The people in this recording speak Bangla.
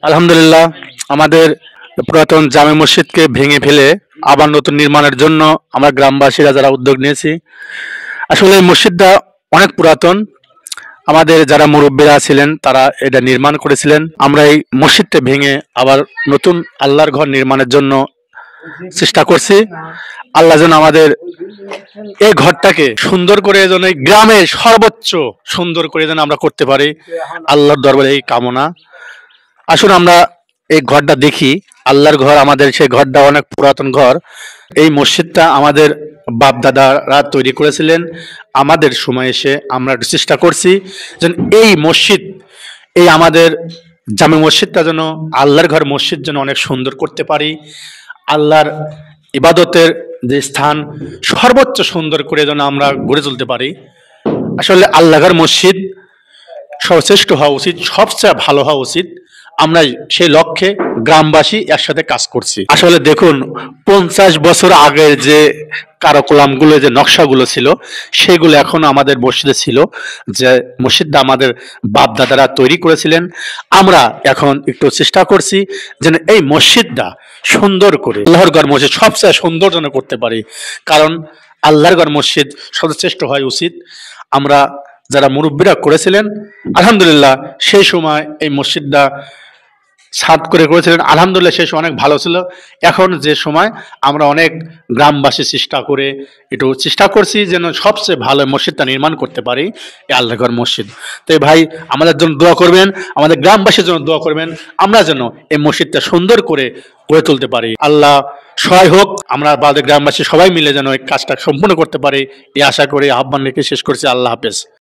আলহামদুলিল্লাহ, আমাদের পুরাতন জামে মসজিদকে ভেঙে ফেলে আবার নতুন নির্মাণের জন্য আমরা গ্রামবাসীরা যারা উদ্যোগ নিয়েছি। আসলে এই মসজিদটা অনেক পুরাতন। আমাদের যারা মুরব্বীরা ছিলেন তারা এটা নির্মাণ করেছিলেন। আমরা এই মসজিদটা ভেঙে আবার নতুন আল্লাহর ঘর নির্মাণের জন্য চেষ্টা করছি। আল্লাহ যেন আমাদের এই ঘরটাকে সুন্দর করে যেন এই গ্রামে সর্বোচ্চ সুন্দর করে যেন আমরা করতে পারি, আল্লাহর দরবারে এই কামনা। আসুন আমরা এই ঘরটা দেখি। আল্লাহর ঘর, আমাদের সেই ঘরটা অনেক পুরাতন ঘর। এই মসজিদটা আমাদের বাপ দাদারা তৈরি করেছিলেন। আমাদের সময় এসে আমরা একটু চেষ্টা করছি যেন এই মসজিদ, এই আমাদের জামে মসজিদটা যেন আল্লাহর ঘর মসজিদ যেন অনেক সুন্দর করতে পারি। আল্লাহর ইবাদতের যে স্থান সর্বোচ্চ সুন্দর করে যেন আমরা গড়ে তুলতে পারি। আসলে আল্লাহর মসজিদ সর্বশ্রেষ্ঠ হওয়া উচিত, সবচেয়ে ভালো হওয়া উচিত। আমরা সেই লক্ষ্যে গ্রামবাসী একসাথে কাজ করছি। আসলে দেখুন, 50 বছর আগের যে কারুকালামগুলো, যে নকশাগুলো ছিল, সেগুলো এখনো আমাদের মসজিদে ছিল। যে মসজিদটা আমাদের বাপ দাদারা তৈরি করেছিলেন। আমরা এখন একটু চেষ্টা করছি যেন এই মসজিদটা সুন্দর করে আল্লাহর ঘর মসজিদ সবচেয়ে সুন্দর যেন করতে পারি। কারণ আল্লাহর ঘর মসজিদ সর্বশ্রেষ্ঠ হয় উচিত। আমরা যারা মুরব্বীরা করেছিলেন, আলহামদুলিল্লাহ সেই সময় এই মসজিদটা ছাদ করে করেছিলেন, আলহামদুলিল্লাহ সেই সময় অনেক ভালো ছিল। এখন যে সময় আমরা অনেক গ্রামবাসী চেষ্টা করে একটু চেষ্টা করছি যেন সবচেয়ে ভালো মসজিদটা নির্মাণ করতে পারি, এই আল্লাহঘর মসজিদ। তো এই ভাই আমাদের জন্য দোয়া করবেন, আমাদের গ্রামবাসীর জন্য দোয়া করবেন, আমরা যেন এই মসজিদটা সুন্দর করে গড়ে তুলতে পারি। আল্লাহ সহায় হোক, আমরা বাদে গ্রামবাসী সবাই মিলে যেন এই কাজটা সম্পূর্ণ করতে পারি, এই আশা করে আহ্বান রেখে শেষ করছি। আল্লাহ হাফেজ।